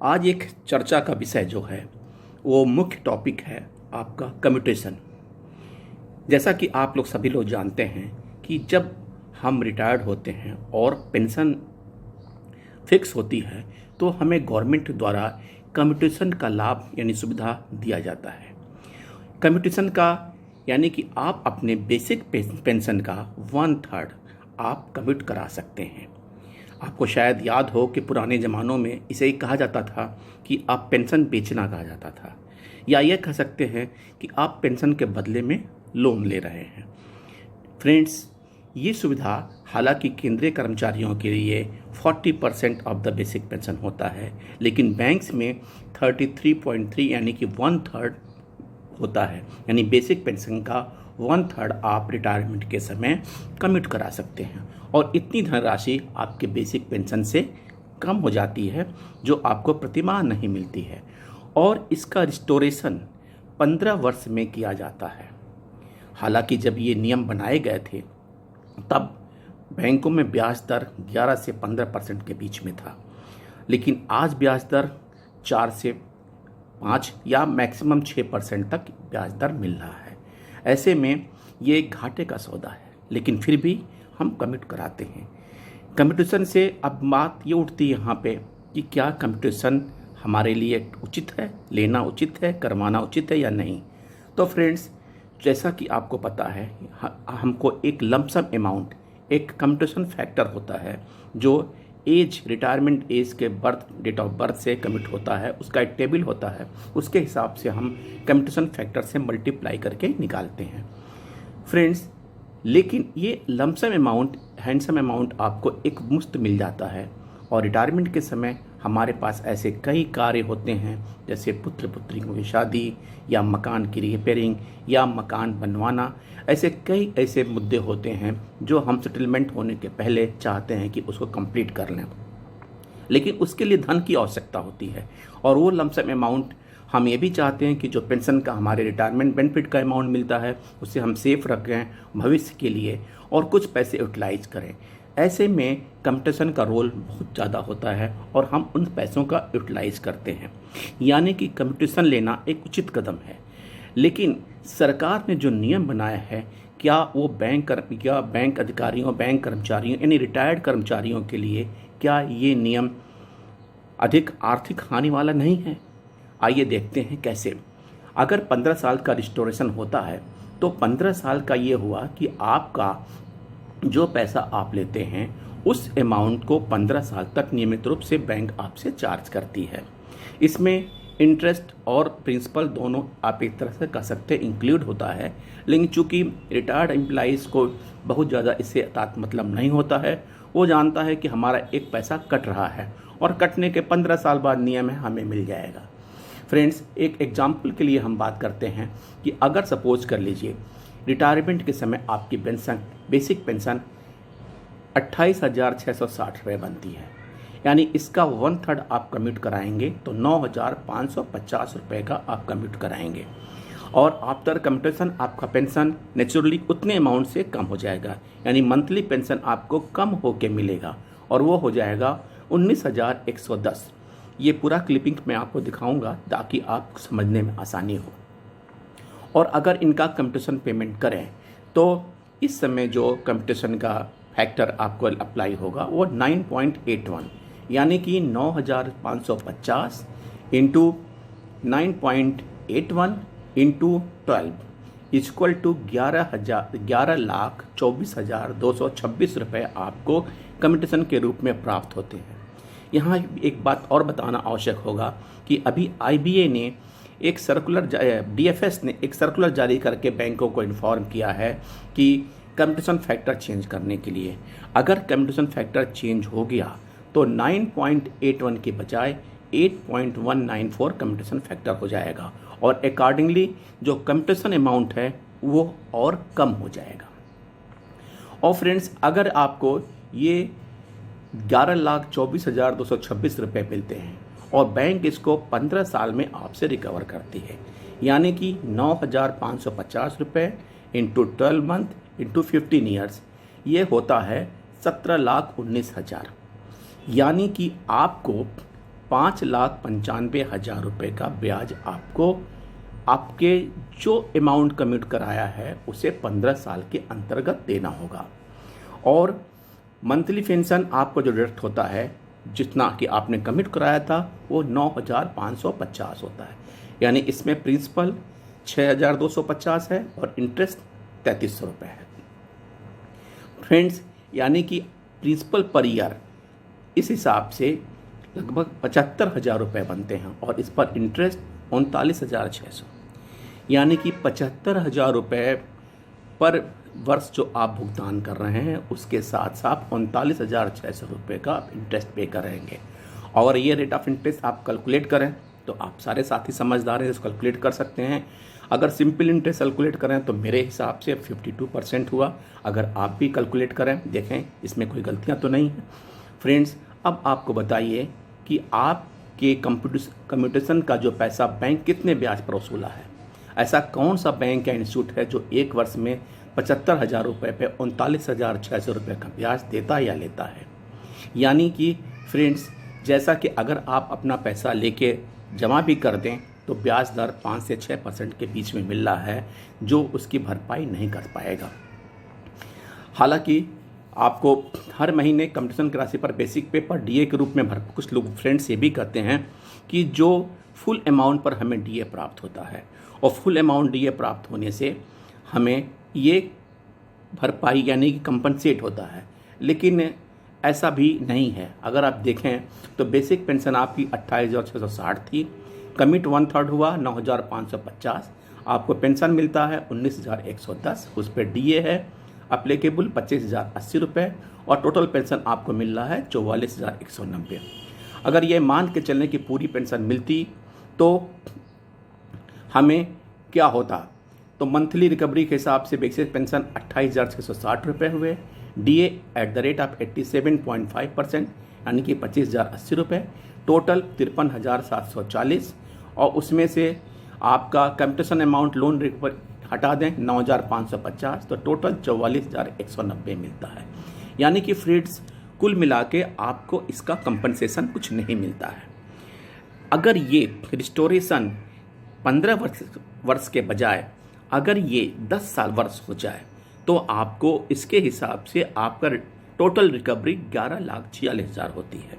आज एक चर्चा का विषय जो है वो मुख्य टॉपिक है आपका कम्यूटेशन। जैसा कि आप लोग सभी लोग जानते हैं कि जब हम रिटायर्ड होते हैं और पेंशन फिक्स होती है तो हमें गवर्नमेंट द्वारा कम्यूटेशन का लाभ यानी सुविधा दिया जाता है। कम्यूटेशन का यानी कि आप अपने बेसिक पेंशन का 1/3 आप कम्यूट करा सकते हैं। आपको शायद याद हो कि पुराने ज़मानों में इसे कहा जाता था कि आप पेंशन बेचना कहा जाता था, या यह कह सकते हैं कि आप पेंशन के बदले में लोन ले रहे हैं। फ्रेंड्स, ये सुविधा हालांकि केंद्रीय कर्मचारियों के लिए 40% ऑफ द बेसिक पेंशन होता है, लेकिन बैंक्स में 33.3 यानी कि 1/3 होता है। यानी बेसिक पेंशन का 1/3 आप रिटायरमेंट के समय कमिट करा सकते हैं और इतनी धनराशि आपके बेसिक पेंशन से कम हो जाती है जो आपको प्रतिमाह नहीं मिलती है। और इसका रिस्टोरेशन 15 वर्ष में किया जाता है। हालांकि जब ये नियम बनाए गए थे तब बैंकों में ब्याज दर 11 से 15% के बीच में था, लेकिन आज ब्याज दर 4 से 5 या मैक्सिमम 6% तक ब्याज दर मिल रहा है। ऐसे में ये एक घाटे का सौदा है, लेकिन फिर भी हम कमिट कराते हैं। कम्यूटेशन से अब बात ये उठती है यहाँ पे कि क्या कम्यूटेशन हमारे लिए उचित है, लेना उचित है, करवाना उचित है या नहीं। तो फ्रेंड्स, जैसा कि आपको पता है हमको एक लमसम अमाउंट, एक कम्यूटेशन फैक्टर होता है जो एज, रिटायरमेंट एज के डेट ऑफ बर्थ से कमिट होता है, उसका एक टेबल होता है, उसके हिसाब से हम कम्यूटेशन फैक्टर से मल्टीप्लाई करके निकालते हैं फ्रेंड्स। लेकिन ये लमसम अमाउंट, हैंडसम अमाउंट आपको एक मुफ्त मिल जाता है। और रिटायरमेंट के समय हमारे पास ऐसे कई कार्य होते हैं, जैसे पुत्र पुत्रियों की शादी या मकान की रिपेयरिंग या मकान बनवाना। ऐसे कई ऐसे मुद्दे होते हैं जो हम सेटलमेंट होने के पहले चाहते हैं कि उसको कंप्लीट कर लें, लेकिन उसके लिए धन की आवश्यकता होती है। और वो लमसम अमाउंट हम ये भी चाहते हैं कि जो पेंशन का हमारे रिटायरमेंट बेनिफिट का अमाउंट मिलता है उसे हम सेफ रखें भविष्य के लिए और कुछ पैसे यूटिलाइज करें। ऐसे में कम्यूटेशन का रोल बहुत ज़्यादा होता है और हम उन पैसों का यूटिलाइज करते हैं। यानी कि कम्यूटेशन लेना एक उचित कदम है। लेकिन सरकार ने जो नियम बनाया है, क्या वो बैंक अधिकारियों, बैंक कर्मचारियों यानी रिटायर्ड कर्मचारियों के लिए क्या ये नियम अधिक आर्थिक हानि वाला नहीं है? आइए देखते हैं कैसे। अगर 15 साल का रिस्टोरेशन होता है तो 15 साल का ये हुआ कि आपका जो पैसा आप लेते हैं उस अमाउंट को 15 साल तक नियमित रूप से बैंक आपसे चार्ज करती है। इसमें इंटरेस्ट और प्रिंसिपल दोनों आप एक तरह से कह सकते हैं इंक्लूड होता है, लेकिन चूंकि रिटायर्ड एम्प्लॉइज़ को बहुत ज़्यादा इससे मतलब नहीं होता है। वो जानता है कि हमारा एक पैसा कट रहा है और कटने के 15 साल बाद नियम है हमें मिल जाएगा। फ्रेंड्स, एक एग्जाम्पल के लिए हम बात करते हैं कि अगर सपोज कर लीजिए रिटायरमेंट के समय आपकी पेंशन, बेसिक पेंशन 28,660 रुपये बनती है, यानी इसका 1/3 आप कम्यूट कराएंगे तो 9,550 रुपये का आप कम्यूट कराएंगे। और आफ्टर कम्यूटेशन आपका पेंशन नेचुरली उतने अमाउंट से कम हो जाएगा, यानी मंथली पेंशन आपको कम होके मिलेगा और वो हो जाएगा 19,110। ये पूरा क्लिपिंग मैं आपको दिखाऊंगा ताकि आपको समझने में आसानी हो। और अगर इनका कम्यूटेशन पेमेंट करें तो इस समय जो कम्यूटेशन का फैक्टर आपको अप्लाई होगा वो 9.81, यानी कि 9,550 इंटू 9.81 इंटू 12 इक्वल टू 11,24,226 रुपये आपको कम्यूटेशन के रूप में प्राप्त होते हैं। यहाँ एक बात और बताना आवश्यक होगा कि अभी IBA ने एक सर्कुलर, DFS ने एक सर्कुलर जारी करके बैंकों को इन्फॉर्म किया है कि कम्यूटेशन फैक्टर चेंज करने के लिए अगर कम्यूटेशन फैक्टर चेंज हो गया तो 9.81 के बजाय 8.194 कम्यूटेशन फैक्टर हो जाएगा और अकॉर्डिंगली जो कम्यूटेशन अमाउंट है वो और कम हो जाएगा। और फ्रेंड्स, अगर आपको ये 11,24,226 रुपये मिलते हैं और बैंक इसको 15 साल में आपसे रिकवर करती है, यानी कि 9,550 रुपये इंटू 12 मंथ इंटू 15 ईयर्स, ये होता है 17,19,000। यानी कि आपको 5,95,000 रुपये का ब्याज आपको आपके जो अमाउंट कमिट कराया है उसे 15 साल के अंतर्गत देना होगा। और मंथली पेंशन आपको जो डायरेक्ट होता है, जितना कि आपने कमिट कराया था, वो 9,550 होता है। यानी इसमें प्रिंसिपल 6,250 है और इंटरेस्ट 3,300 रुपये है। फ्रेंड्स, यानी कि प्रिंसिपल पर ईयर इस हिसाब से लगभग 75,000 रुपये बनते हैं और इस पर इंटरेस्ट 39,600, यानी कि 75,000 रुपये पर वर्ष जो आप भुगतान कर रहे हैं उसके साथ साथ 39,600 रुपये का इंटरेस्ट पे करेंगे। और ये रेट ऑफ इंटरेस्ट आप कैलकुलेट करें तो आप सारे साथी समझदार हैं, इसको कैलकुलेट कर सकते हैं। अगर सिंपल इंटरेस्ट कैलकुलेट करें तो मेरे हिसाब से 52% हुआ। अगर आप भी कैलकुलेट करें, देखें इसमें कोई गलतियां तो नहीं है। फ्रेंड्स, अब आपको बताइए कि आपके कम्यूटेशन का जो पैसा बैंक कितने ब्याज पर वसूला है। ऐसा कौन सा बैंक या इंस्टीट्यूट है जो एक वर्ष में 75,000 रुपये पे 39,600 रुपये का ब्याज देता या लेता है। यानी कि फ्रेंड्स, जैसा कि अगर आप अपना पैसा लेके जमा भी कर दें तो ब्याज दर 5 से 6% के बीच में मिल रहा है, जो उसकी भरपाई नहीं कर पाएगा। हालांकि आपको हर महीने कम्यूटेशन की राशि पर बेसिक पे पर डीए के रूप में कुछ लोग फ्रेंड्स ये भी कहते हैं कि जो फुल अमाउंट पर हमें डीए प्राप्त होता है और फुल अमाउंट डीए प्राप्त होने से हमें ये भरपाई यानी कि कंपनसेट होता है, लेकिन ऐसा भी नहीं है। अगर आप देखें तो बेसिक पेंशन आपकी 28,660 थी, कमिट 1/3 हुआ 9,550, आपको पेंशन मिलता है 19,110, उस पर डीए है अप्लीकेबल 25,080 रुपये और टोटल पेंशन आपको मिल रहा है 44,190। अगर ये मान के चलने की पूरी पेंशन मिलती तो हमें क्या होता, तो मंथली रिकवरी के हिसाब से बेसिक पेंशन 28,660 रुपये हुए, DA at the rate of 87.5% यानी कि 25,080 रुपये, टोटल 53,740 और उसमें से आपका कम्यूटेशन अमाउंट लोन रिकवर हटा दें 9,550 तो टोटल 44,190 मिलता है। यानी कि फ्रेंड्स, कुल मिला के आपको इसका कंपनसेशन कुछ नहीं मिलता है। अगर ये रिस्टोरेशन 15 वर्ष के बजाय अगर ये 10 साल वर्ष हो जाए तो आपको इसके हिसाब से आपका टोटल रिकवरी 11,46,000 होती है।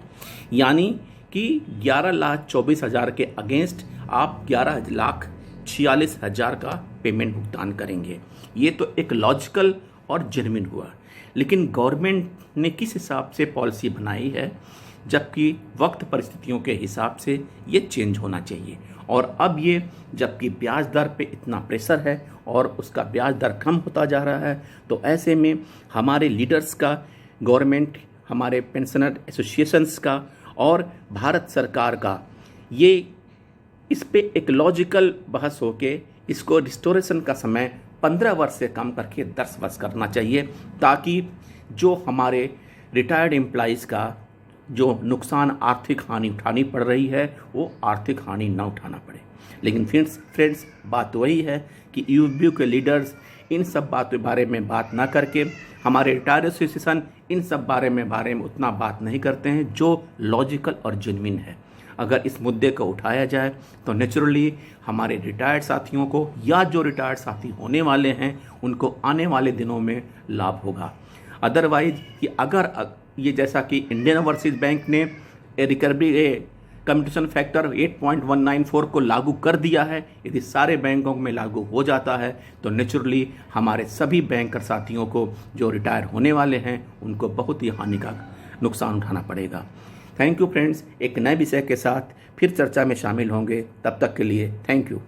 यानी कि 11,24,000 के अगेंस्ट आप 11,46,000 का पेमेंट भुगतान करेंगे। ये तो एक लॉजिकल और जेन्युइन हुआ, लेकिन गवर्नमेंट ने किस हिसाब से पॉलिसी बनाई है, जबकि वक्त परिस्थितियों के हिसाब से ये चेंज होना चाहिए। और अब ये जबकि ब्याज दर पे इतना प्रेशर है और उसका ब्याज दर कम होता जा रहा है, तो ऐसे में हमारे लीडर्स का, गवर्नमेंट, हमारे पेंशनर एसोसिएशंस का और भारत सरकार का ये इस पे एक लॉजिकल बहस होके इसको रिस्टोरेशन का समय 15 वर्ष से कम करके 10 वर्ष करना चाहिए, ताकि जो हमारे रिटायर्ड एम्प्लॉइज़ का जो नुकसान, आर्थिक हानि उठानी पड़ रही है, वो आर्थिक हानि ना उठाना पड़े। लेकिन फ्रेंड्स, बात वही है कि यूबीयू के लीडर्स इन सब बातों बारे में बात ना करके, हमारे रिटायर्ड एसोसिएशन इन सब बारे में उतना बात नहीं करते हैं जो लॉजिकल और जेन्युइन है। अगर इस मुद्दे को उठाया जाए तो नेचुरली हमारे रिटायर्ड साथियों को या जो रिटायर्ड साथी होने वाले हैं उनको आने वाले दिनों में लाभ होगा। अदरवाइज कि अगर ये जैसा कि इंडियन ओवरसीज बैंक ने रिकवरी कम्यूटेशन फैक्टर 8.194 को लागू कर दिया है, यदि सारे बैंकों में लागू हो जाता है तो नेचुरली हमारे सभी बैंकर साथियों को जो रिटायर होने वाले हैं उनको बहुत ही हानि का नुकसान उठाना पड़ेगा। थैंक यू फ्रेंड्स, एक नए विषय के साथ फिर चर्चा में शामिल होंगे, तब तक के लिए थैंक यू।